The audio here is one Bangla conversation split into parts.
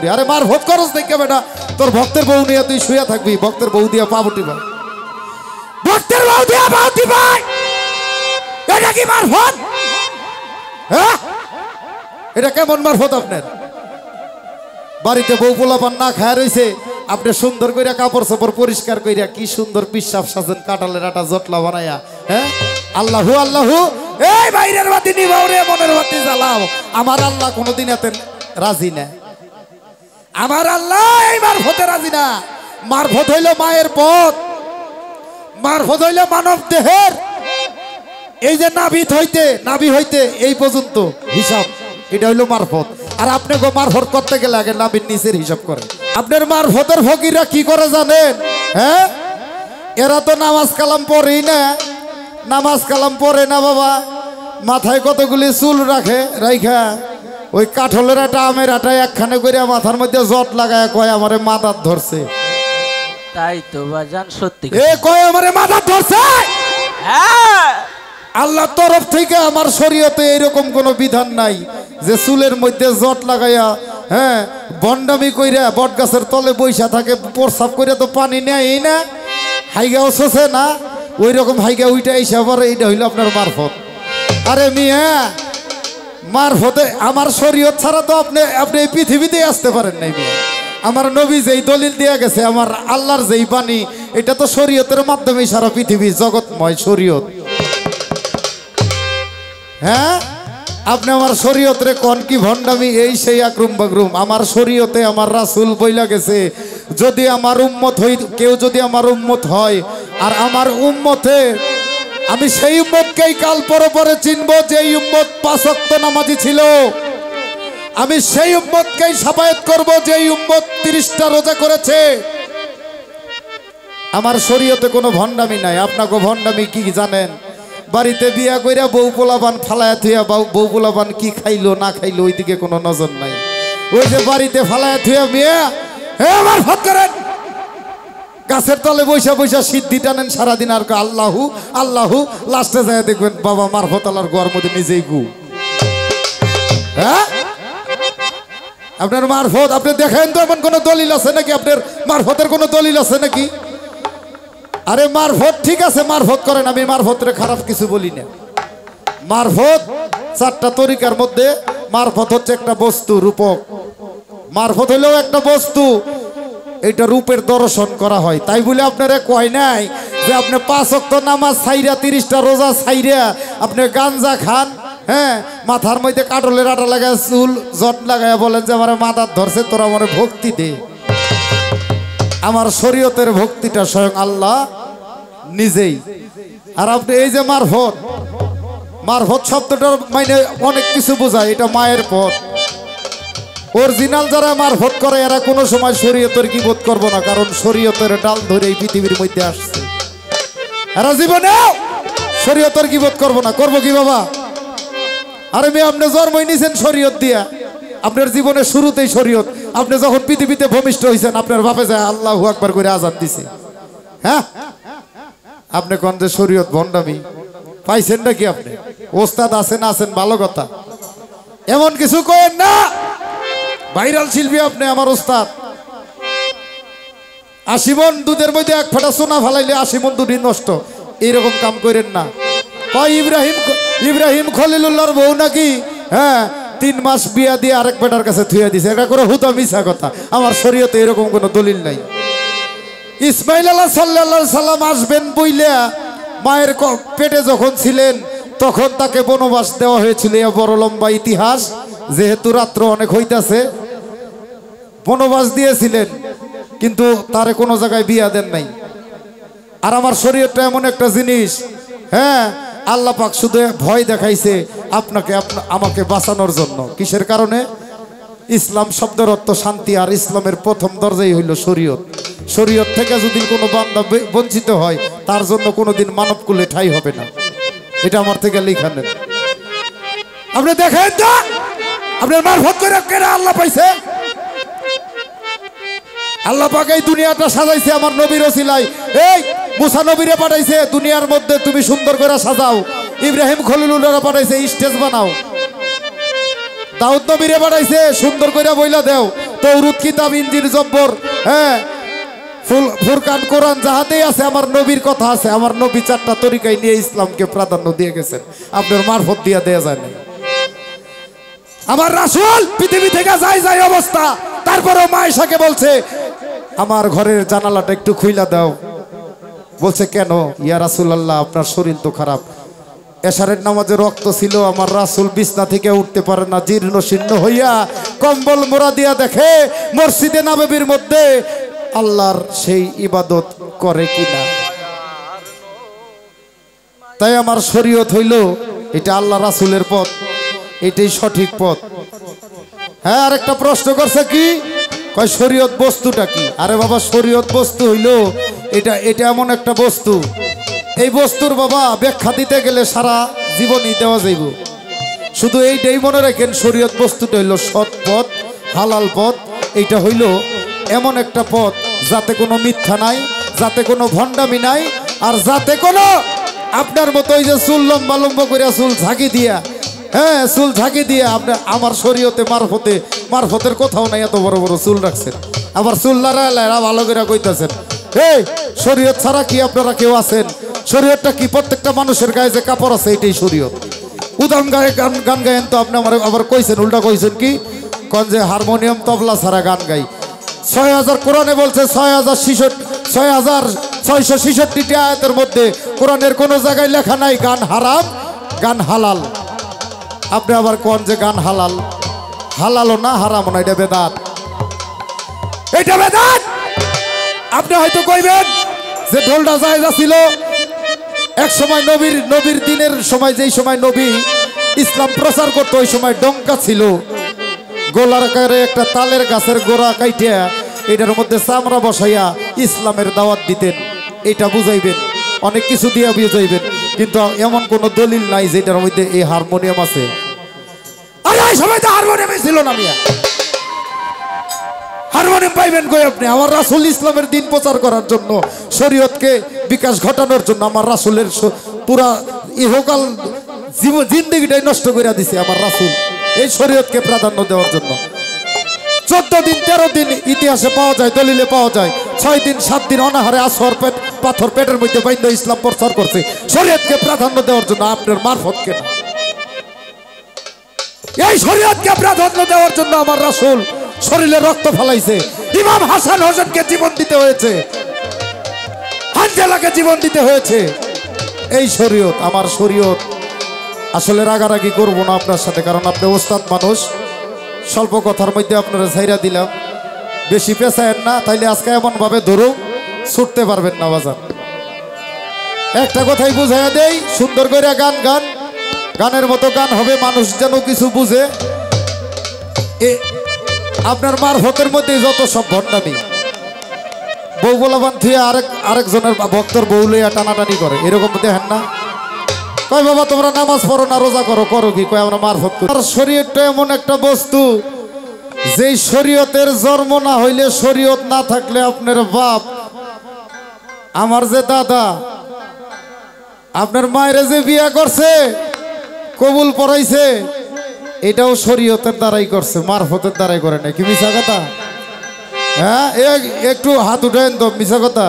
পাউটি। আরে মার ভোট করস দেখে বেটা, তোর ভক্তের বউ নিয়ে তুই শুয়ে থাকবি, ভক্তের বউ দিয়ে পাউটি ভাই, ভক্তের বউ দিয়ে পাউটি ভাই, এটা কি মার ভোট? হ্যাঁ, এটা কেমন মার ভোট আপনার? বাড়িতে বউ পোলাপান না খায় রয়েছে, আপনি সুন্দর করে কাপড় চাপড় পরিষ্কার কইরা কি সুন্দর পিসাব সাজেন, কাঁঠালের আটা জটলা বানাইয়া। হ্যাঁ, আল্লাহু আল্লাহু, এই বাইরের বাতি নিভাও রে, মনের বাতি জ্বালাও। আমার আল্লাহ কোনোদিন এত রাজি না, আমার আল্লাহ এই মারফতে রাজি না। মারফত হইল মায়ের পথ, মারফত হইল মানব দেহের, এই যে নাভি হইতে এই পর্যন্ত হিসাব, এটা হইল মারফত। আর আপনি গো মারফত করতে গেলে আগে নাভির নিচের হিসাব করে। আপনার মারফতের ফকিররা কি করে জানেন? হ্যাঁ, এরা তো নামাজ কালাম পড়েই না, নামাজ কালাম পড়ে না বাবা, মাথায় কতগুলি চুল রাইখা ওই কাঠলের আটা আমের আটা একখানে করে মাথার মধ্যে জট লাগায় কয় আমারে মাথার ধরছে। তাই তো বাজান সত্যি, এ কয় আমারে মাথার ধরছে। হ্যাঁ, আল্লাহর তরফ থেকে আমার শরীয়তে এরকম কোনো বিধান নাই যে চুলের মধ্যে জট লাগাইয়া, হ্যাঁ, বন্ডামি কইরা বট গাছের তলে বৈশা থাকে, প্রসাব কইরা তো পানি নেয় না, হাইগাও শোষে না, ওই রকম হাইগা উইটা এসে আবার এইটা হইল আপনার মারফত। আরে মিয়া, মারফতে আমার শরীয়ত ছাড়া তো আপনি এই পৃথিবীতে আসতে পারেন নাই মিয়া। আমার নবী যেই দলিল দিয়ে গেছে, আমার আল্লাহর যেই বাণী, এটা তো শরীয়তের মাধ্যমে সারা পৃথিবী জগৎময় শরীয়ত। হ্যাঁ, আপনি আমার শরীয়তরে কোন কি ভণ্ডামি, এই সেই আকরুম বাকরুম। আমার শরীয়তে আমার রাসূল বইলা গেছে, যদি আমার উম্মত কেউ যদি আমার উম্মত হয়, আর আমার উম্মতে আমি সেই উম্মতকেই কাল পরে চিনবো যে উম্মত 5 ওয়াক্ত নামাজি ছিল, আমি সেই উম্মতকেই শাফায়াত করব যে উম্মত 30টা রোজা করেছে। আমার শরীয়তে কোনো ভণ্ডামি নাই। আপনাকে ভণ্ডামি কি জানেন? বাড়িতে বিয়া কইরা বউ পোলাপান ফালায়া থুয়া, বউ পোলাপান কি খাইলো না খাইলো ওই দিকে কোনো নজর নাই। ওই যে বাড়িতে ফালায়া থুয়া বিয়া, হে আমার ভাত করেন, গাছের তলে বৈশা বৈশা সিদ্ধি টানেন সারাদিন, আর আল্লাহু আল্লাহু, লাস্টে যায় দেখবেন বাবা মারফত আল্লাহর গোয়ার মধ্যে নিজেই গু। হ্যাঁ, আপনার মারফত আপনি দেখেন তো এমন কোনো দলিল আছে নাকি? আপনার মারফতের কোনো দলিল আছে নাকি? আরে মারফত ঠিক আছে, মারফত করেন, আমি মারফতরে খারাপ কিছু বলি না। মারফত 4টা তরিকার মধ্যে মারফত হচ্ছে একটা বস্তু, রূপক। মারফত হইলেও একটা বস্তু, এটা রূপের দর্শন করা হয়। তাই বলে আপনারা কয় নাই যে আপনি 5 ওয়াক্ত নামাজ ছাইরা 30টা রোজা ছাইরা আপনি গাঞ্জা খান, হ্যাঁ, মাথার মধ্যে কাঠলের আটা লাগায় চুল জট লাগায় বলেন যে আমার মাথার ধরছে, তোরা আমার ভক্তি দে। আমার শরীয়তের ভক্তিটা স্বয়ং আল্লাহ নিজেই। আর আপনি এই যে মারফত, মারফত শব্দটার মানে অনেক কিছু বোঝায়। এটা মায়ের পথ। অরিজিনাল যারা মারফত করে এরা কোনো সময় শরীয়তের গীবত করবো না, কারণ শরীয়তের ডাল ধরে এই পৃথিবীর মধ্যে আসছে। এরা জীবনে শরীয়তের গীবত করবো না। করবো কি বাবা? আরে মেয়ে, আপনি জন্মই নিছেন শরীয়ত দিয়া, আপনার জীবনের শুরুতেই শরীয়ত। আপনি যখন পৃথিবীতে ভূমিষ্ঠ হয়েছেন, আপনার বাপে যায় আল্লাহু আকবার করে আজান দিছে। হ্যাঁ, আপনি কোন যে শরীয়ত ভণ্ডামি পাইছেন নাকি? আপনি ওস্তাদ আছেন ভালো কথা, এমন কিছু করেন না। ভাইরাল শিল্পী আপনি, আমার ওস্তাদ। 80 মণ দুধের মধ্যে 1 ফোঁটা সোনা ফালাইলে 80 মণ দুধই নষ্ট, এইরকম কাম করেন না। কয় ইব্রাহিম খলিলুল্লাহর বউ নাকি, হ্যাঁ, 3 মাস বিয়া দিয়ে আরেক বেটার কাছে থুয়া দিছে। এটা করে হুতা মিছা কথা। আমার শরীয়তে এরকম কোনো দলিল নাই। ইসমাইল আলাইহিস সালাম আসবেন বইলা মায়ের পেটে যখন ছিলেন তখন তাকে বনবাস দেওয়া হয়েছিল। বড় লম্বা ইতিহাস, যেহেতু রাত্র অনেক হইতাছে, বনবাস দিয়েছিলেন, কিন্তু তারে কোনো জায়গায় বিয়া দেন নাই। আর আমার শরীয়তটা এমন একটা জিনিস, হ্যাঁ, আল্লাহ পাক শুধু ভয় দেখাইছে আপনাকে আমাকে বাঁচানোর জন্য। কিসের কারণে? ইসলাম শব্দের অর্থ শান্তি, আর ইসলামের প্রথম দরজাই হইল শরীয়ত। শরীয়ত থেকে যদি কোনো বান্দা বঞ্চিত হয়, তার জন্য কোনোদিন মানবকুলে ঠাঁই হবে না। এটা আমার থেকে লেখা নেন। আপনি দেখেন তো, আপনার মারফত করে কেনা আল্লাহ পাইছে। আল্লাহ পাক এই দুনিয়াটা সাজাইছে আমার নবীর ওসিলায়। এই মুসা নবীরে পাঠাইছে দুনিয়ার মধ্যে তুমি সুন্দর করে সাজাও। ইব্রাহিম খলিলুল্লাহরে পাঠাইছে স্টেজ বানাও। দাউদ নবীরে পাঠাইছে সুন্দর করে বইলা দেও। তৌরাত কিতাব ইনজিল জব্বর, হ্যাঁ ফুরকান কোরআন যাহাতেই আছে আমার নবীর কথা আছে। আমার নবী 4টা তরিকায় নিয়ে ইসলামকে প্রাধান্য দিয়ে গেছেন, আপনার মারফত দিয়া দেয়া যায় না। আমার রাসূল পৃথিবী থেকে যাই অবস্থা, তারপরেও মা আয়েশাকে বলছে আমার ঘরের জানালাটা একটু খুইলা দাও। বলছে কেন? ইয়া রাসূলুল্লাহ আপনার শরীর তো খারাপ। এশারের নামাজে রক্ত ছিল, আমার রাসূল বিছনা থেকে উঠতে পারে না, জীর্ণ শীর্ণ হইয়া কম্বল মোড়া দিয়া দেখে মসজিদে নববীর মধ্যে আল্লাহর সেই ইবাদত করে কিনা। তাই আমার শরীয়ত হইল এটা আল্লাহ রাসূলের পথ, এটাই সঠিক পথ। হ্যাঁ, আর একটা প্রশ্ন করছে কি, কয় শরীয়ত বস্তুটা কি? আরে বাবা, শরীয়ত বস্তু হইল এটা এমন একটা বস্তু, এই বস্তুর বাবা ব্যাখ্যা দিতে গেলে সারা জীবনই দেওয়া যাইব। শুধু এইটাই মনে রাখেন, শরীয়ত বস্তুটা হইল সৎ পথ, হালাল পথ। এইটা হইল এমন একটা পথ যাতে কোনো মিথ্যা নাই, যাতে কোনো ভণ্ডামি নাই, আর যাতে কোনো আপনার মতো ওই যে চুল লম্বা লম্বা করে চুল ঝাঁকি দিয়া, হ্যাঁ চুল ঝাঁকি দিয়া আপনার আমার শরীয়তে মারফতের কোথাও নাই এত বড় বড় চুল রাখছেন। আবার চুল লারা ভালো করে কইতেছেন এই শরীয়ত ছাড়া কি আপনারা কেউ আছেন? শরীয়তটা কি? প্রত্যেকটা মানুষের গায়ে যে কাপড় আছে এটাই শরীয়ত। উদাম গায়ে গান গায়েন তো আপনি আমার আবার কইছেন, উল্টা কইছেন কি কোন যে হারমোনিয়াম তবলা ছাড়া গান গাই। 6000 কোরআনে বলছে 6666টি আয়াতের মধ্যে কোরআনের কোনো জায়গায় লেখা নাই গান হারাম গান হালাল। আপনি আবার কোন যে গান হালাল, হালালও না হারামও না, এটা বেদাত, এটা বেদাত। আপনি হয়তো কইবেন যে ঢোলটা জায়েজ ছিল এক সময় নবীর দিনের সময়, যেই সময় নবী ইসলাম প্রচার করতো ওই সময় ডঙ্কা ছিল, গোলার আকারে একটা তালের গাছের গোড়া কাইটিয়া এটার মধ্যে চামড়া বসাইয়া ইসলামের দাওয়াত দিতেন। এটা বুঝাইবেন, অনেক কিছু দিয়ে বুঝাইবেন, কিন্তু এমন কোনো দলিল নাই যেটার মধ্যে এই হারমোনিয়াম আছে। আরে এই সময় তো হারমোনিয়ামই ছিল না মিয়া, হারমোনিয়াম পাইবেন কই আপনি? আমার রাসূল ইসলামের দিন প্রচার করার জন্য, শরীয়তকে বিকাশ ঘটানোর জন্য আমার রাসূলের পুরা ইহকাল জিন্দেগিটাই নষ্ট করে দিছে আমার রাসূল এই শরীয়তকে প্রাধান্য দেওয়ার জন্য। 14 দিন 13 দিন ইতিহাসে পাওয়া যায়, দলিলে পাওয়া যায় 6 দিন 7 দিন অনাহারে আসর পাথর পেটের মধ্যে বাইন্ধ ইসলাম প্রচার করছে শরীয়তকে প্রাধান্য দেওয়ার জন্য, আপনার মারফতকে না। এই শরীয়তকে প্রাধান্য দেওয়ার জন্য আমার রাসূল শরীরে রক্ত ফলাইছে, ইমাম হাসান হোসেনকে জীবন দিতে হয়েছে, হানজালাকে জীবন দিতে হয়েছে। এই শরীয়ত, আমার শরীয়ত। আসলে রাগারাগি করবো না আপনার সাথে, কারণ আপনি ওস্তাদ মানুষ, স্বল্প কথার মধ্যে আপনারা ছাইরা দিলাম, বেশি পেছায়েন না, তাইলে আজকে এমনভাবে ধরুন ছুটতে পারবেন না বাজার। একটা কথাই বুঝাইয়া দেই, সুন্দর করে গানের মতো গান হবে, মানুষ যেন কিছু বুঝে। আপনার মারফতের মধ্যে যত সব ভণ্ডামি, বউ গোলাবান থুয়ে আরেকজনের ভক্তর বউ লইয়া টানাটানি করে, এরকম দেখেন না? কয় বাবা তোমরা নামাজ পড়ো না, রোজা করো কি? কয় আমরা মারফত করি। আর শরীয়তটা এমন একটা বস্তু, যেই শরীয়তের জন্ম না হইলে, শরীয়ত না থাকলে আপনার বাপ, আমার যে দাদা, আপনার মায়ের যে বিয়া করছে, কবুল পড়াইছে, এটাও শরীয়তের দ্বারাই করছে, মারফতের দ্বারাই করে না। কি মিছা কথা? হ্যাঁ, একটু হাত উঠেন তো, মিছা কথা।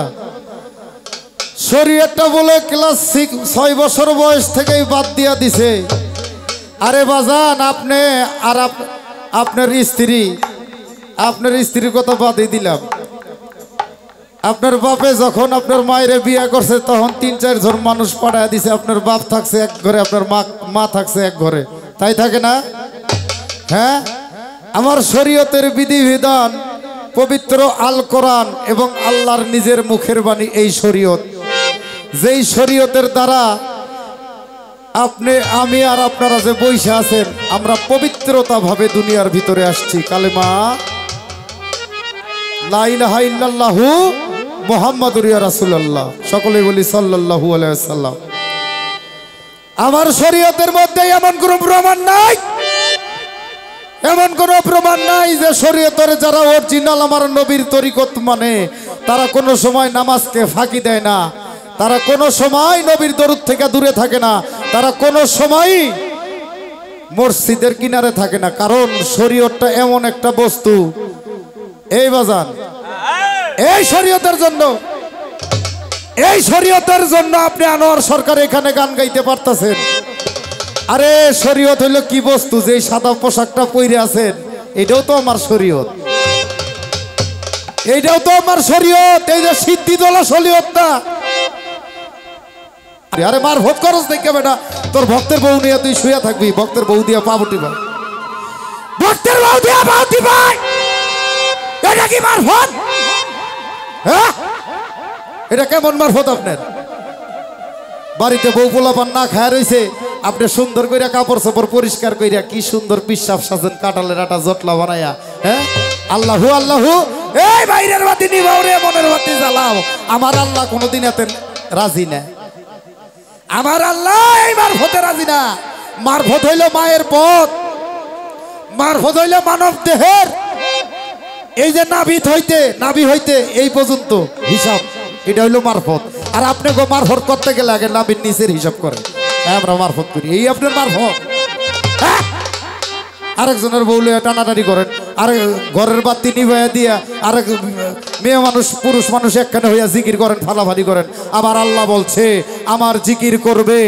শরীয়তটা বলে ক্লাস 6 বছর বয়স থেকেই বাদ দিয়া দিছে। আরে বাজান, আপনি আর আপনার স্ত্রীর কথা বাদই দিলাম। আপনার বাপে যখন আপনার মায়ের বিয়া করছে তখন 3-4 জন মানুষ পাঠায় দিছে, আপনার বাপ থাকছে এক ঘরে, আপনার মা থাকছে এক ঘরে, তাই থাকে না? হ্যাঁ, আমার শরীয়তের বিধিবিধান পবিত্র আল কোরআন এবং আল্লাহর নিজের মুখের বাণী, এই শরীয়ত, যেই শরীয়তের দ্বারা আপনি, আমি আর আপনারা যে বইসা আছেন, আমরা পবিত্রতা ভাবে দুনিয়ার ভিতরে আসছি। কালেমা লা ইলাহা ইল্লাল্লাহু মুহাম্মাদুর রাসূলুল্লাহ, সকলে বলি সাল্লাল্লাহু আলাইহি ওয়াসাল্লাম। আমার শরীয়তের মধ্যে এমন কোনো প্রমাণ নাই, এমন কোনো প্রমাণ নাই যে শরীয়তের যারা অরিজিনাল আমার নবীর তরিকত মানে, তারা কোনো সময় নামাজকে ফাঁকি দেয় না, তারা কোনো সময় নবীর দরুদ থেকে দূরে থাকে না, তারা কোনো সময় মসজিদের কিনারে থাকে না। কারণ শরীয়তটা এমন একটা বস্তু, এই বাজান এই শরীয়তের জন্য আপনি আনোয়ার সরকার এখানে গান গাইতে পারতেছেন। আরে শরীয়ত হইলো কি বস্তু? যে সাদা পোশাকটা পরে আছেন এটাও তো আমার শরীয়ত, এইটাও তো আমার শরীয়ত। এই যে সিদ্ধি দোলা শরীয়ত না। আরে মার ভোট করস দেখে বেটা, তোর ভক্তের বউ নিয়ে তুই শুয়ে থাকবি, ভক্তের বউ দিয়া পাবটি ভাই, ভক্তের বউ দিয়া পাবটি ভাই, এটা কি মার ভোট? হ্যাঁ, এটা কেমন মার ভোট? আপনার বাড়িতে বউ পোলাপান না খায় রয়েছে, আপনি সুন্দর কইরা কাপড় চাপড় পরিষ্কার কইরা কি সুন্দর পিসাব সাজেন, কাঁঠালের আটা জটলা বানায়া। হ্যাঁ, আল্লাহু আল্লাহু, এই বাইরের বাতি নিভাও রে, মনের বাতি জ্বালাও। আমার আল্লাহ কোনোদিন এত রাজি না। আমার আল্লাহ এই মারফতে রাজি না। মারফত হইল মায়ের পথ, মারফত হইল মানব দেহের এই যে নাভি হইতে এই পর্যন্ত হিসাব, এটা হইল মারফত। আর আপনি গো মারফত করতে গেলে আগে নাভির নিচের হিসাব করেন, আমরা মারফত করি, এই আপনার মারফত। আরেকজনের বউলে টানাটানি করেন, আর ঘরের বাতি নিভাইয়া দিয়া আরেক মেয়ে মানুষ পুরুষ মানুষ একখানে হইয়া জিকির করেন, ফালাফালি করেন। আবার আল্লাহ বলছে আমার জিকির করবে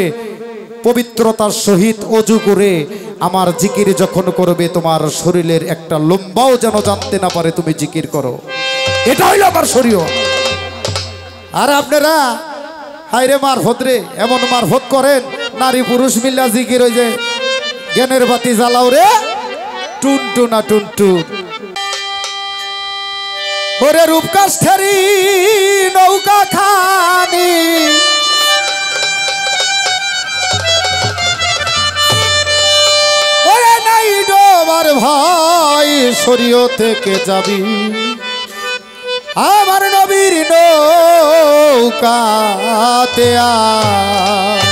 পবিত্রতার সহিত অজু করে। আমার জিকির যখন করবে তোমার শরীরের একটা লম্বাও যেন জানতে না পারে তুমি জিকির করো, এটা হইল আমার শরীয়ত। আর আপনারা হাইরে মারফত রে, এমন মারফত করেন নারী পুরুষ মিল্লা জিকির হয়ে যায়, জ্ঞানের বাতি জ্বালাও রে টুনটুনা টুনটুন। ওরে রূপকাষ্ঠেরি নৌকা খানি, ওরে নাই ডোবার ভাই শরীয়ত থেকে যাবি, আমার নবীর নৌকাতে আয়।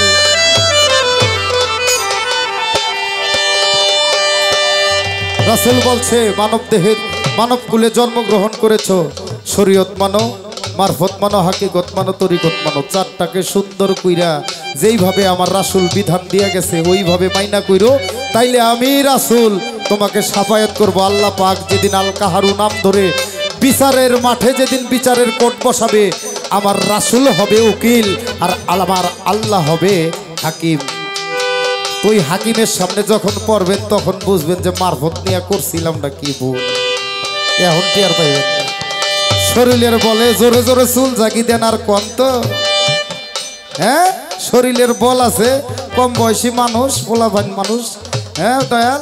রাসূল বলছে মানব দেহের মানব কুলে জন্মগ্রহণ করেছ, শরীয়ত মানো, মারফত মানো, হাকিকত মানো, তরিকত মানো, চারটাকে সুন্দর কইরা যেইভাবে আমার রাসূল বিধান দিয়া গেছে ওইভাবে মাইনা কইরো, তাইলে আমি রাসূল তোমাকে সাফায়াত করব। আল্লাহ পাক যেদিন আল কাহারু নাম ধরে বিচারের মাঠে যেদিন বিচারের কোর্ট বসাবে, আমার রাসূল হবে উকিল আর আমার আল্লাহ হবে হাকিম। ওই হাকিমের সামনে যখন পড়বেন তখন বুঝবেন যে মারফত নিয়ে করছিলাম না কি ভুল। এখন কি আর পাইবেন না। শরীরের বলে জোরে জোরে চুল জাগি দেন আর কম তো, হ্যাঁ শরীরের বল আছে, কম বয়সী মানুষ, পোলাপান মানুষ। হ্যাঁ দয়াল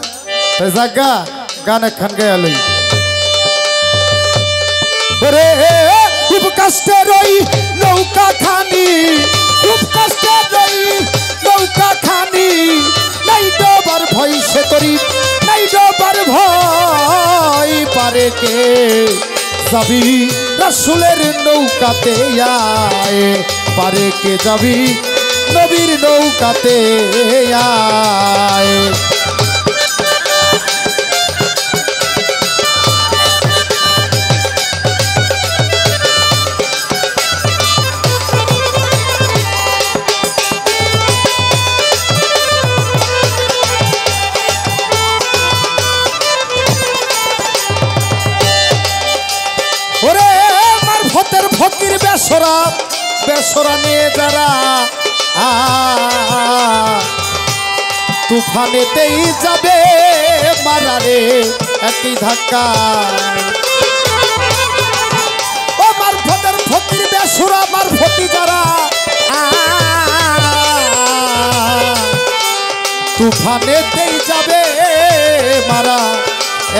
জাগা গান একখান গায়া লই। ওরে খুব কষ্টে রই নৌকা খানি, খুব কষ্টে রই নৌকা খানি, নাই ডোবার ভয় সে তরি, নাই ডোবার ভয় পারে কে যাবি রাসূলের নৌকাতে আয়, পারে কে যাবি নবীর নৌকাতে আয়। ফকির বেসরা বেসরা নিয়ে যারা তুফানেতেই যাবে মারারে একই ধাক্কা। ও মারফতের ফকির বেসরা মারফতি যারা তুফানেতেই যাবে মারা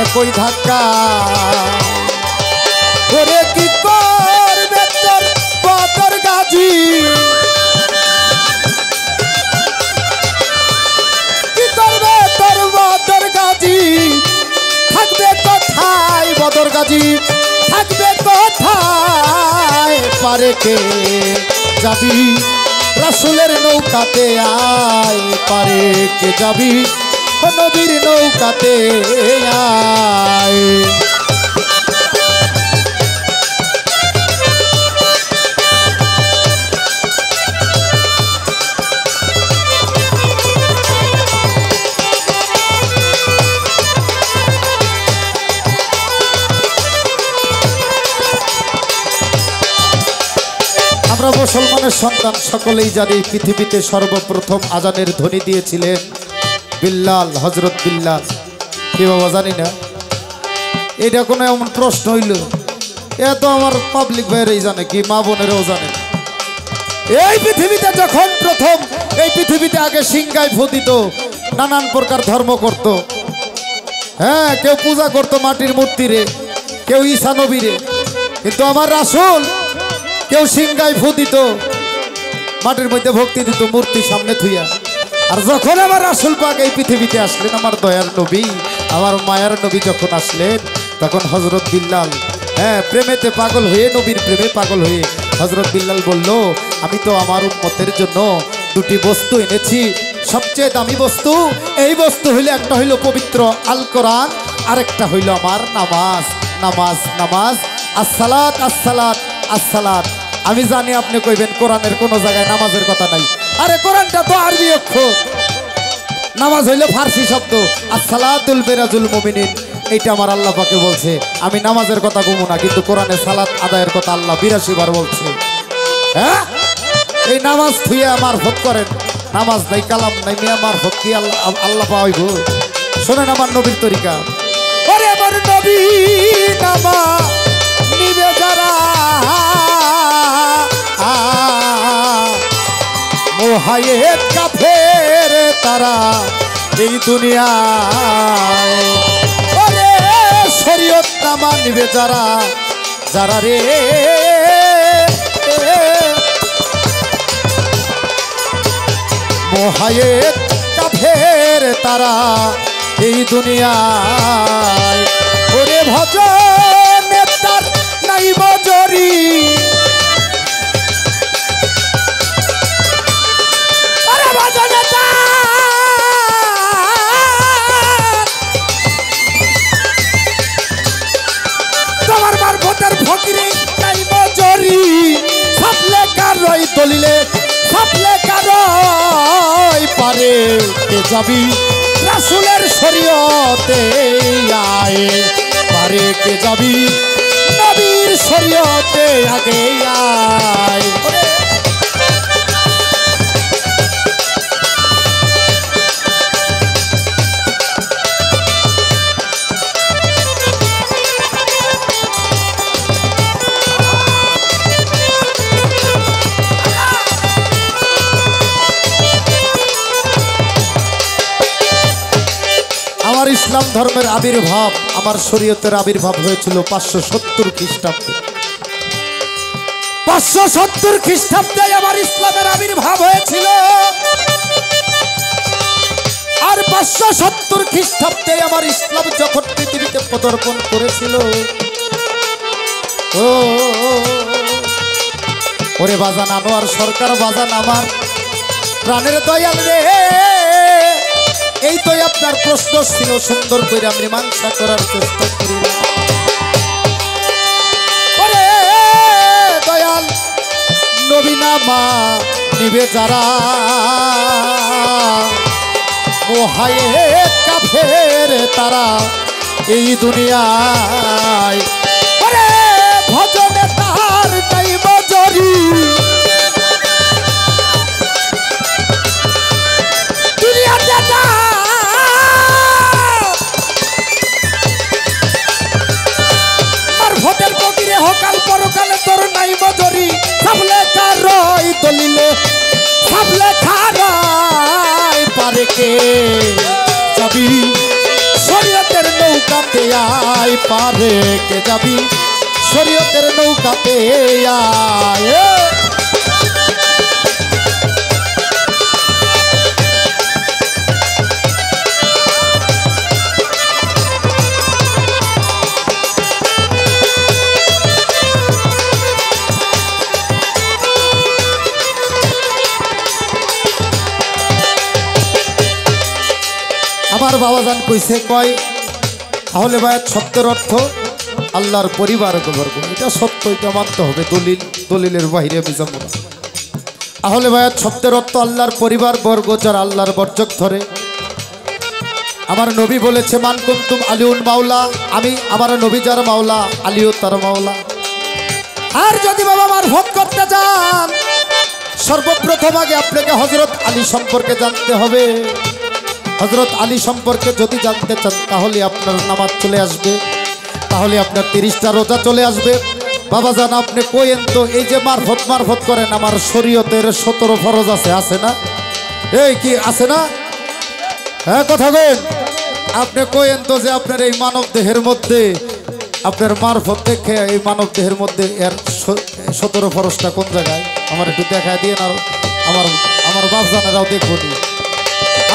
একই ধাক্কা। ওরে কি করবে তোর বদর গাজী, কি করবে তোর বদর গাজী, থাকবে কোথায় বদর গাজী, থাকবে কোথায় পারে কে যাবি রাসূলের নৌকাতে আয়, পারে কে যাবি নবীর নৌকাতে আয়। মুসলমানের সন্তান সকলেই জানে পৃথিবীতে সর্বপ্রথম আজানের ধ্বনি দিয়েছিলেন বিল্লাল, হযরত বিল্লাল। কি বাবা জানি না, এটা কোনো এমন প্রশ্ন হইল? এ তো আমার পাবলিক ভাইয়েরাই জানে, কি মা বোনেরাও জানে। এই পৃথিবীতে যখন প্রথম, এই পৃথিবীতে আগে সিংহায় ফু দিত, নানান প্রকার ধর্ম করত। হ্যাঁ, কেউ পূজা করতো মাটির মূর্তিরে, কেউ ঈসা নবীরে, কিন্তু আমার রাসূল কেউ সিংহায় ফু দিত, মাটির মধ্যে ভক্তি দিত মূর্তির সামনে থুইয়া। আর যখন আমার রাসূল পাক এই পৃথিবীতে আসলেন, আমার দয়ার নবী, আমার মায়ার নবী যখন আসলেন, তখন হযরত বিল্লাল প্রেমেতে পাগল হয়ে, নবীর প্রেমে পাগল হয়ে হযরত বিল্লাল বলল, আমি তো আমার উম্মতের জন্য দুটি বস্তু এনেছি, সবচেয়ে দামি বস্তু। এই বস্তু হইলে একটা হইল পবিত্র আল কোরআন, আরেকটা হইল আমার নামাজ। নামাজ নামাজ, আসসালাত আসসালাত আসসালাত। আমি জানি আপনি কইবেন কোরআনের কোনো জায়গায় নামাজের কথা নাই। আরে কোরআনটা তো আরবি অক্ষর, নামাজ হইলে ফার্সি শব্দ। আসসালাতুল বিরাজুল মুমিনিন, এইটা আমার আল্লাহ পাকে বলছে। আমি নামাজের কথা কমু না, কিন্তু কোরআনে সালাত আদায়ের কথা আল্লাহ 82 বার বলছে। হ্যাঁ, এই নামাজ থুইয়া মারফত করেন, নামাজ নাই, কালাম নাই, মিয়া মারফত কি আল্লাহ পাইব? শোনেন আমার নবীর তরিকা। ওরে আমার নবী নামা নিবে যারা, মোহায়েত কাফের তারা এই দুনিয়ায়। ওরে শরীয়ত নামা নিবে যারা, যারা রে মোহায়েত কাফের তারা এই দুনিয়ায়। ওরে ভজনে তার নাই বজরি, ওরে ভজনে তোমার মারফতের ফকিরে নাই বজরি। সাপলে কারই দলিলে, সাপলে কারই পারে কে যাবি রাসূলের শরীয়তে আয়ে, পারে কে যাবি নবীর শরীয়তে আগে আয়। আমার ইসলাম ধর্মের আবির্ভাব, আমার শরীয়তের আবির্ভাব হয়েছিল 570 খ্রিস্টাব্দে। 570 খ্রিস্টাব্দে আমার ইসলামের আবির্ভাব হয়েছিল। আর 570 খ্রিস্টাব্দে আমার ইসলাম যখন পৃথিবীতে পদার্পণ করেছিল, ও ওরে বাজান আনোয়ার সরকার, বাজান আমার প্রাণের দয়াল রে, এই তো আপনার প্রশ্ন ছিল, সুন্দর করে আমি মীমাংসা করার চেষ্টা করিলাম। ওরে দয়াল নবী নামা নিবে যারা, মোহায়েত কাফের তারা এই দুনিয়ায়। ওরে ভজনে তার নাই বজরি, দুনিয়াতে মারফতের ফকিরে হকাল পরকালে তোর নাই বজরি। সাবলে কারই দলিলে, সাবলে খারাই পারে কে যাবি শরীয়তের নৌকাতে আয়, পারে কে যাবি শরীয়তের নৌকাতে আয়। আমার বাবাজান কইছে, কয় আহলে বায়াত শব্দের অর্থ আল্লাহর পরিবার বর্গ। এটা সত্য, এটা মানতে হবে, দলিলের বাইরে আমি যাবো না। আহলে বায়াত শব্দের অর্থ আল্লাহর পরিবার বর্গ, যারা আল্লাহর বর্জক ধরে। আমার নবী বলেছে, মান কুনতুম আলিউল মাওলা, আমি আমার নবী যার মাওলা, আলিও তার মাওলা। আর যদি বাবা মারফত করতে চান, সর্বপ্রথম আগে আপনাকে হযরত আলী সম্পর্কে জানতে হবে। হযরত আলী সম্পর্কে যদি জানতে চান তাহলে আপনার নামাজ চলে আসবে, তাহলে আপনার 30টা রোজা চলে আসবে। বাবা জান আপনি কইেন তো এই যে মারফত মারফত করেন, আমার শরীয়তের 17 ফরজ আছে না? এই কি আছে না? হ্যাঁ কথা কইেন। আপনি কইেন তো যে আপনার এই মানব দেহের মধ্যে আপনার মারফত দেখে এই মানব দেহের মধ্যে এর 17 ফরজটা কোন জায়গায় আমার একটু দেখায় দিয়ে না। আমার বাপ জানেরাও দেখবো নি।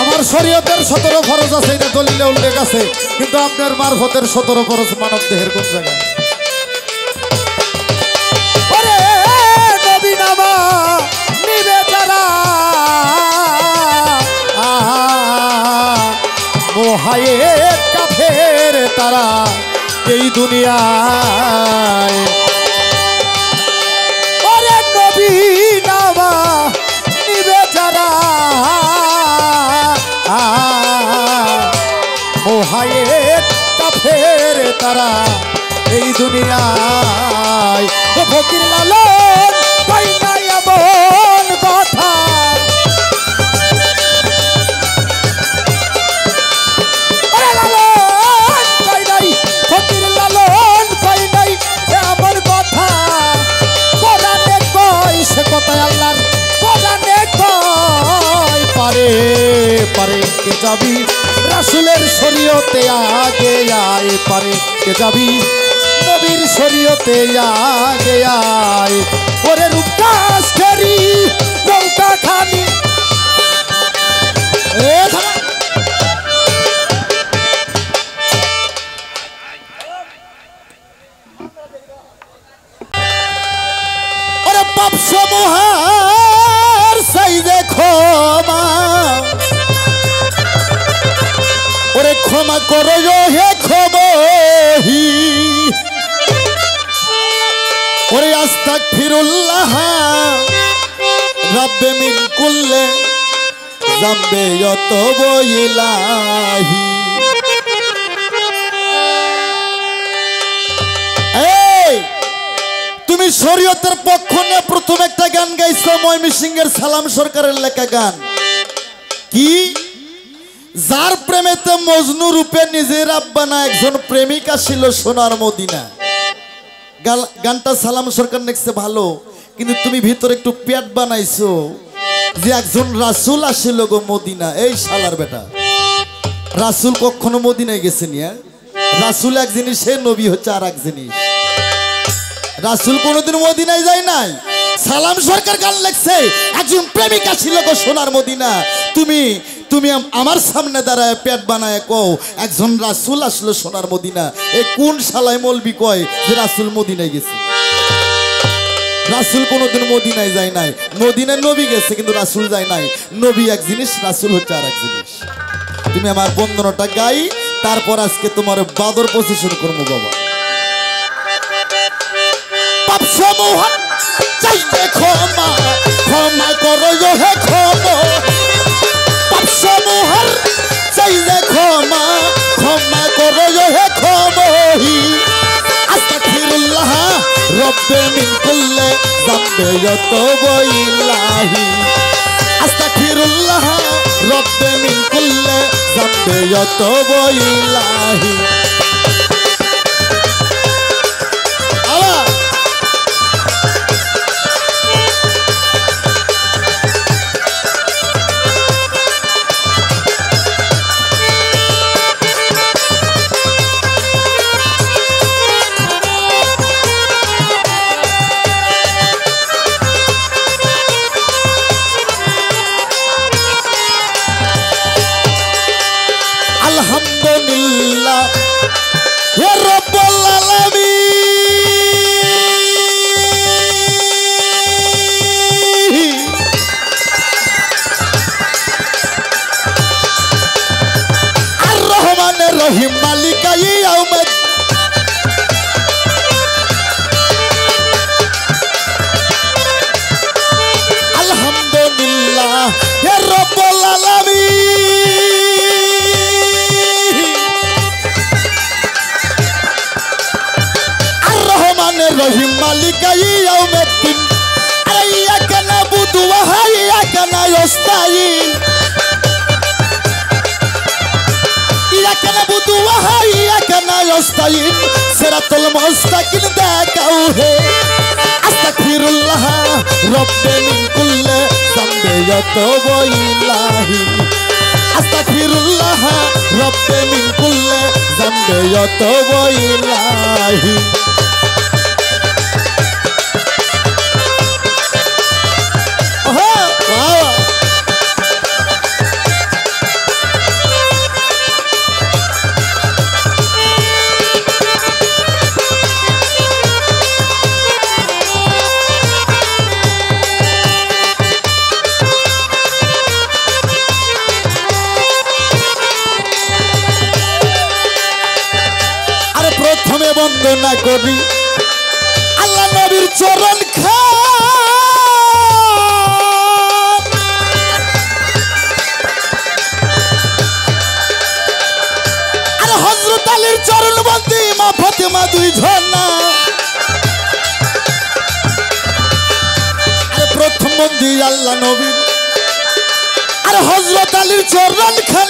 আমার শরীয়তের 17 ফরজ আছে, এটা দলিলে উল্লেখ আছে, কিন্তু আপনার মারফতের 17 ফরজ মানব দেহের কোন জায়গায়? ওরে নবী নামা নিবে যারা মোহায়ে কাফের তারা এই দুনিয়ায়। ওরে নবী নামা নিবে যারা মোহায়ে কাফের তারা এই দুনিয়ায়। ও ফকির লালন কই না এমন কথা, ওরে লালন কই নাই, ফকির লালন কই নাই এমন কথা। কোরআনে কই সে কথা আল্লাহর কোরআনে কই পারে পারে কে যাবি রাসূলের শরীয়তে আগে আয়, পারে কে যাবি নবীর শরীয়তে আগে আয়। ওরে রূপদাস করি নৌকা খানি ওরে পাপ সমূহার সাইজে ক্ষমা, ওরে ক্ষমা করো হে ক্ষমহি, ওরে আস্তাগফিরুল্লাহ রাব্বে মিন কুল্লে জামবে ইয়াতুবু ইলাহি। এই তুমি শরীয়তের পক্ষ নিয়ে প্রথম একটা গান গাইছো, ময়মনসিংহের সালাম সরকারের লেখা গান। কি? যার প্রেমেতে মজনু রূপে নিজের আব্বানা একজন প্রেমিকা ছিল সোনার মদিনা। গানটা সালাম সরকার লিখছে ভালো, কিন্তু তুমি ভিতরে একটু পেট বানাইছো যে একজন রাসূল আসিল গো মদিনা। এই শালার বেটা, রাসূল কখনো মদিনায় গেছেন? রাসূল এক জিনিস, সে নবী হচ্ছে আর এক জিনিস। রাসূল কোনোদিন মদিনায় যায় নাই। সালাম সরকার গান লিখছে একজন প্রেমিকা ছিল গো সোনার মদিনা। তুমি তুমি আমার সামনে দাঁড়ায় পেট বানায় কও একজন রাসূল আসলো সোনার মদিনা। এ কোন শালায় মলবি কয় যে রাসূল মদিনায় গেছে? রাসূল কোনোদিন মদিনায় যায় নাই। মদিনায় নবী গেছে কিন্তু রাসূল যায় নাই। নবী এক জিনিস, রাসূল হচ্ছে আর এক জিনিস। তুমি আমার বন্দনাটা গাই, তারপর আজকে তোমার বাদর পজিশন করবো বাবা। পাপ সমূহ চাইতে ক্ষমা, ক্ষমা করো হে ক্ষমা। পাপ সমূহ চাইতে ক্ষমা, ক্ষমা করো হে ক্ষমহি। আস্তাগফিরুল্লাহ রাব্বে মিন কুল্লি যামবে ইয়াতুবু ইলাহি। আস্তাগফিরুল্লাহ রাব্বে মিন কুল্লি যামবে ইয়াতুবু ইলাহি। আলহামদুলিল্লাহ হে রব্বুল আলামিন। আর রহমানের রহিম মালিকা ইয়াউমিদ। আলহামদুলিল্লাহ হে রব্বুল আলামিন। রহিম মালিকা ইয়াউমিদ্দিন। আইয়াকা নাবুদু বুদুয়া হাইয়া কানা ইস্তাইন ইয়া কানা বুদুয়া হাইয়া কানা ইস্তাইন সিরাতুল মুস্তাকিম দেখাও হে আস্তাগফিরুল্লাহ রব্বি মিন কুল্লি যামবি ইয়াতুবু ইলাহি আস্তাগফিরুল্লাহ রব্বি মিন কুল্লি যামবি ইয়াতুবু ইলাহি প্রথমে বন্দনা করি আল্লাহ নবীর চরণ খান আর হযরত আলীর চরণ বন্দি মা ফাতেমা দুই ঝর্ণা আর প্রথম বন্দি আল্লাহ নবীর আর হযরত আলীর চরণ খান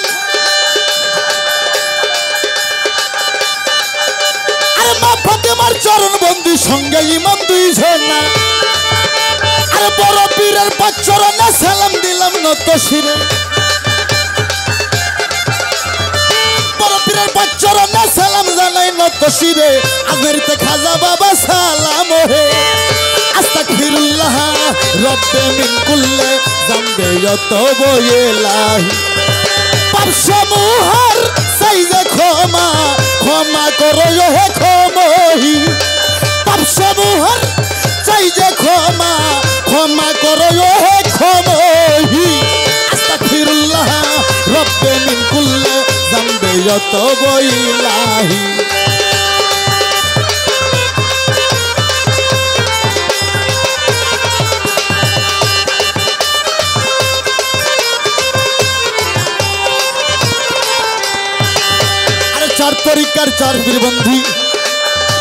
মা ফাতেমার চরণ বন্দি সঙ্গে ইমাম দুই ঝর্ণা আর বড় পীরের পাঁচ চরণে সালাম দিলাম নত শিরে বড় পীরের পাঁচ চরণে সালাম জানাই নত শিরে আজমেরিতে খাজা বাবা সালাম হে আস্তাগফিরুল্লাহ রব্বি মিন কুল্লি যামবি ইয়াতুবু ইলাহি পাপ সমূহর চাইজে ক্ষমা ক্ষমা করো হে ক্ষমহি পাপ সমূহর চাইজে ক্ষমা ক্ষমা করো হে ক্ষমহি আস্তাগফিরুল্লাহ রব্বি মিন কুল্লি যামবি ইয়াতুবু ইলাহি চার তরিকার চার পীর বন্ধু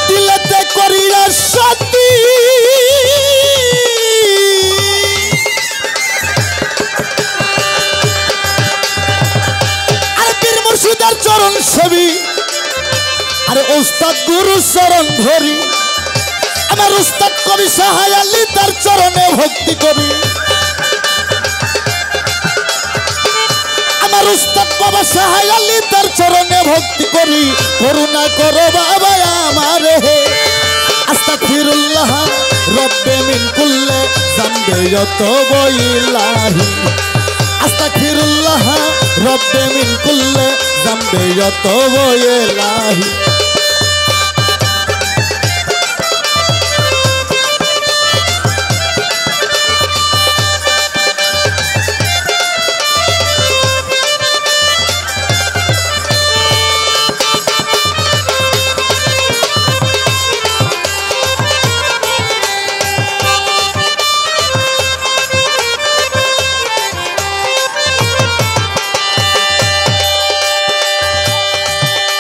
দিলেতে করিয়া সাথী আর পীর মুর্শিদের চরণ ছবি আর উস্তাদ গুরু চরণ ধরি আমার উস্তাদ কবি সাহায় আলী তার চরণে ভক্তি করি আমার উস্তাদ বাবা সাহায় আলী তার চরণে ভক্তি করি করুণা করো বাবা আমারে হে আস্তাগফিরুল্লাহ রব্বি মিন কুল্লি যামবি ইয়াতুবু ইলাহি আস্তাগফিরুল্লাহ রব্বি মিন কুল্লি যামবি ইয়াতুবু ইলাহি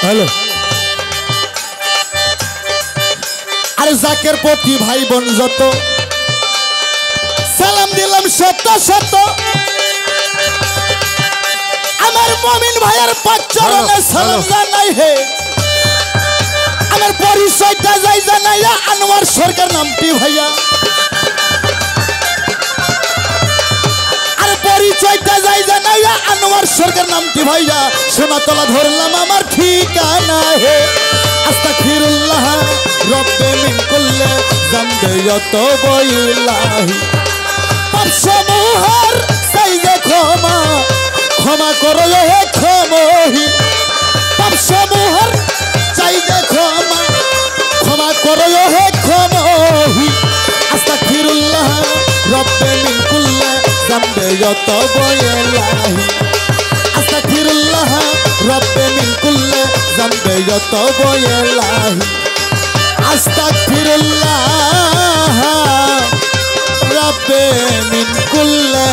হ্যালো আরে জাকের প্রতি ভাই বোন যত সালাম দিলাম শত শত আমার মুমিন ভাইয়ের পাঁচ চরণে সালাম জানাই হে আমার পরিচয়টা যাই জানাইয়া আনোয়ার সরকার নামটি ভাইয়া আর পরিচয়টা যাই জানাইয়া আনোয়ার সরকার নামটি ভাইয়া সোনাতলা ধরলাম আমার ঠিকানা হে আস্তাগফিরুল্লাহ রব্বি মিন কুল্লি যামবি ইয়াতুবু ইলাহি পাপ সমূহর চাইজে ক্ষমা ক্ষমা করো হে ক্ষমহি পাপ সমূহর চাইজে ক্ষমা ক্ষমা করো হে ক্ষমহি আস্তাগফিরুল্লাহ রব্বি মিন কুল্লি যামবি ইয়াতুবু ইলাহি আস্তাগফিরুল্লাহ রব্বি মিন কুল্লি যামবি ইয়াতুবু ইলাহি আস্তাগফিরুল্লাহ রব্বি মিন কুল্লি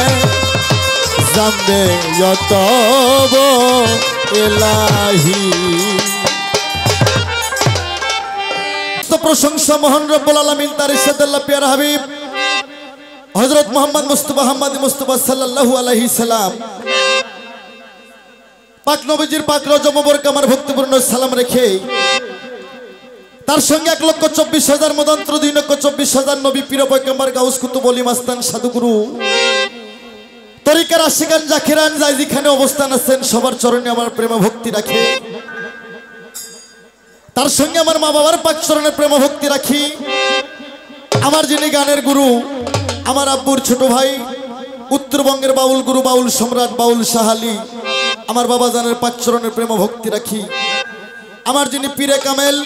যামবি ইয়াতুবু ইলাহি তো প্রশংসা মহান রব্বুল আলামিন তার ইরশাদ আল্লাহ প্যারা হাবিব হযরত মুহাম্মদ মুস্তাফা হাম্মাদি মুস্তাফা সাল্লাল্লাহু আলাইহি সাল্লাম পাক নবীজির পাক রওজা মুবারক আমার ভক্তিপূর্ণ সালাম রেখে তার সঙ্গে 1,24,000 মদন্ত্র 2,24,000 নবী পীর পয়গম্বর গাউস কুতুব ওলি মাস্তান সাধুগুরু তরিকার আশিকান জাকিরান যাই যেখানে অবস্থান আছেন সবার চরণে আমার প্রেম ভক্তি রাখে। তার সঙ্গে আমার মা বাবার পাক চরণে প্রেম ভক্তি রাখি। আমার যিনি গানের গুরু আমার আব্বুর ছোট ভাই উত্তরবঙ্গের বাউল গুরু বাউল সম্রাট বাউল শাহালি আমার বাবা জানের পাক চরণে প্রেম ভক্তি রাখি। আমার যিনি পীরে কামেল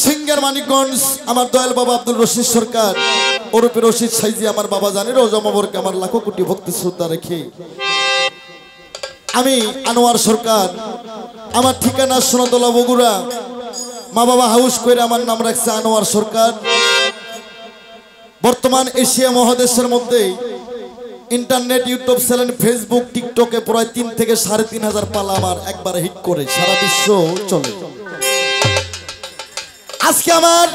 সিঙ্গার মানিকগঞ্জ আমার দয়াল বাবা আব্দুল রশিদ সরকার ওরূপে রশিদ সাইজি আমার বাবা জানের রওজা মুবারকে আমার লাখো কোটি ভক্তি শ্রদ্ধা রেখে আমি আনোয়ার সরকার আমার ঠিকানা সোনাতলা বগুড়া মা বাবা হাউস করে আমার নাম রাখছে আনোয়ার সরকার। বর্তমান এশিয়া মহাদেশের মধ্যে ইন্টারনেট ইউটিউব চ্যানেল ফেসবুক টিকটকে প্রায় 3 থেকে 3,500 পালা আমার একবারে হিট করে সারা বিশ্ব চলে। আজকে আমার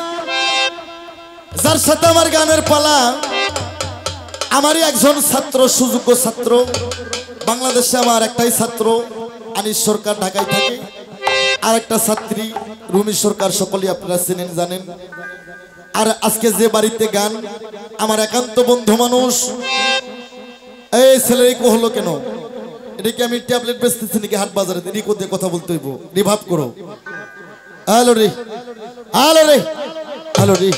যার সাথে আমার গানের পালা আমারই একজন ছাত্র সুযোগ্য ছাত্র বাংলাদেশে আমার একটাই ছাত্র আনিস সরকার ঢাকায় থাকে আর একটা ছাত্রী রুমি সরকার সকলেই আপনারা চেনেন জানেন। আর আজকে যে বাড়িতে গান আমার একান্ত বন্ধু মানুষ এই ছেলে কো হলো কেন এটা কি আমি ট্যাবলেট বেচতেছি নাকি হাট বাজারে রিকো দিয়ে কথা বলতে হইব রিভাব করো হ্যালো রে হ্যালো রে হ্যালো রে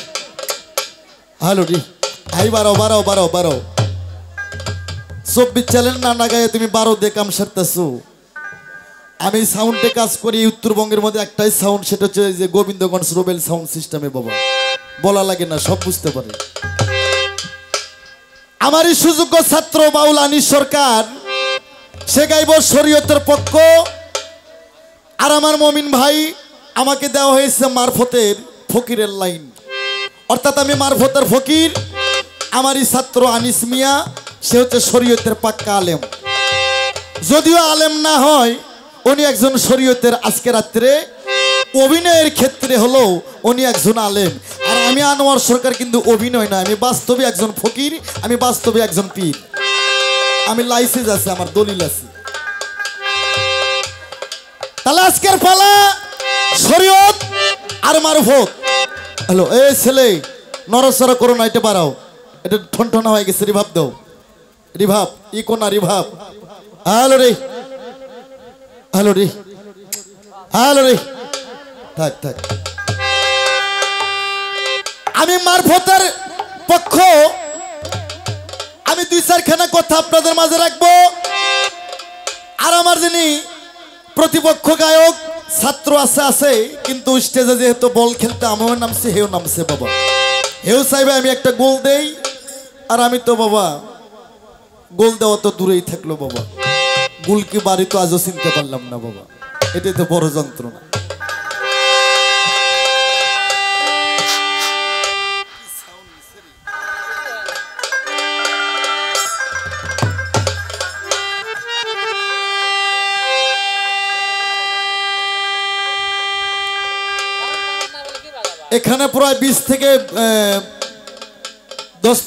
হ্যালো রে আই বারো 24 চ্যানেল না নাগায় তুমি 12 দিয়ে কাম সারতেছো। আমি সাউন্ডে কাজ করি উত্তরবঙ্গের মধ্যে একটাই সাউন্ড সেটা হচ্ছে যে গোবিন্দগঞ্জ রোবেল সাউন্ড সিস্টেমে বাবা বলা লাগে না সব বুঝতে পারে। আমারই সুযোগ্য ছাত্র বাউল আনিস সরকার সে গাইব শরীয়তের পক্ষ আর আমার মমিন ভাই আমাকে দেওয়া হয়েছে মারফতের ফকিরের লাইন অর্থাৎ আমি মারফতের ফকির। আমারই ছাত্র আনিস মিয়া সে হচ্ছে শরীয়তের পাক্কা আলেম যদিও আলেম না হয় উনি একজন শরীয়তের আজকে রাত্রে অভিনয়ের ক্ষেত্রে হলো উনি একজন আলেম। আর আমি আনোয়ার সরকার কিন্তু অভিনয় না আমি বাস্তবে একজন ফকির আমি বাস্তবে একজন পীর আমি লাইসেন্স আছে আমার দলিল আছে। তাহলে আজকের পালা শরীয়ত আর মারফত। হ্যালো এই ছেলে নরসরা করো না এটা বাড়াও এটা ঠনঠনা হয়ে গেছে রিভাব দাও রিভাব ই কোনা রিভাব হ্যালো রে হ্যালো রে হ্যালো রে থাক থাক। আমি মারফতের পক্ষ আমি 2-4খানা কথা আপনাদের মাঝে রাখবো। আর আমার যিনি প্রতিপক্ষ গায়ক ছাত্র আছে কিন্তু স্টেজে যেহেতু বল খেলতে আমিও নামছি হেও নামছে বাবা হেও চাইবে আমি একটা গোল দেই আর আমি তো বাবা গোল দেওয়া তো দূরেই থাকলো বাবা গোল কি বাড়ি তো আজও চিনতে পারলাম না বাবা এটাই তো বড় যন্ত্রণা। এখানে প্রায় 10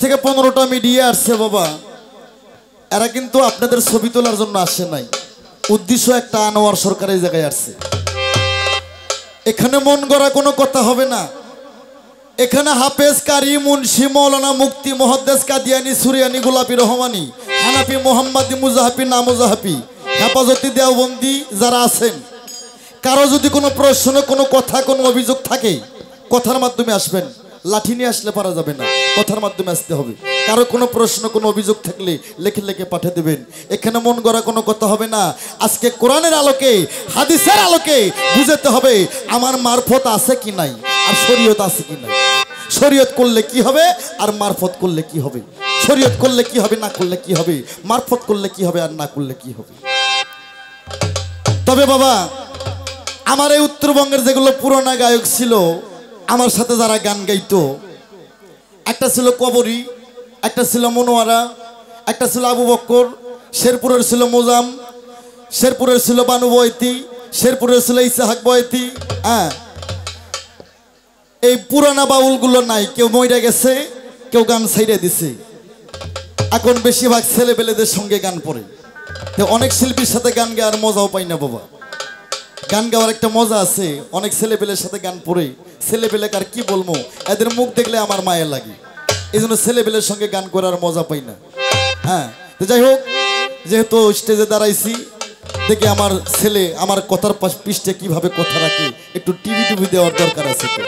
থেকে 15টা মিডিয়া আসছে বাবা এরা কিন্তু আপনাদের ছবি তোলার জন্য আসে নাই উদ্দেশ্য একটা আনোয়ার সরকারের জায়গায় আসছে। এখানে মন গড়া কোনো কথা হবে না এখানে হাফেজ কারি মুন্সি মৌলানা মুক্তি মুহাদ্দিস কাদিয়ানি সুরিয়ানি গোলাপি রহমানি হানাফি মোহাম্মদি মুজাহাফি না মুজাহাফি হেফাজতি দেওবন্দি যারা আছেন কারো যদি কোনো প্রশ্ন কোনো কথা কোনো অভিযোগ থাকে কথার মাধ্যমে আসবেন লাঠি নিয়ে আসলে পারা যাবে না কথার মাধ্যমে আসতে হবে। কারো কোনো প্রশ্ন কোনো অভিযোগ থাকলে লেখে লেখে পাঠিয়ে দেবেন। এখানে মন গড়া কোনো কথা হবে না আজকে কোরআনের আলোকে হাদিসের আলোকে বুঝাতে হবে আমার মারফত আছে কি নাই আর শরীয়ত আছে কি নাই শরীয়ত করলে কি হবে আর মারফত করলে কি হবে শরীয়ত করলে কি হবে না করলে কি হবে মারফত করলে কি হবে আর না করলে কি হবে। তবে বাবা আমার এই উত্তরবঙ্গের যেগুলো পুরোনো গায়ক ছিল আমার সাথে যারা গান গাইতো একটা ছিল কবরী একটা ছিল মনোয়ারা একটা ছিল আবু বক্কর শেরপুরের ছিল মোজাম শেরপুরের ছিল বানু বয়তি শেরপুরের ছিল ইসাহাক বয়তি এই পুরানা বাউলগুলো নাই কেউ মইরা গেছে কেউ গান ছাইড়ে দিছে এখন বেশিরভাগ ছেলেপেলেদের সঙ্গে গান পড়ে, তো অনেক শিল্পীর সাথে গান গাওয়ার মজাও পাই না বাবা। গান গাওয়ার একটা মজা আছে, অনেক ছেলেপেলের সাথে গান পড়ে ছেলেপেলেকে আর কি বলবো, এদের মুখ দেখলে আমার মায়ের লাগে, এই জন্য ছেলেপেলের সঙ্গে গান করার মজা পাই না। হ্যাঁ, তো যাই হোক, যেহেতু স্টেজে দাঁড়াইছি, দেখে আমার ছেলে আমার কথার পৃষ্ঠে কিভাবে কথা রাখে, একটু টিভি দেওয়ার দরকার আছে তো।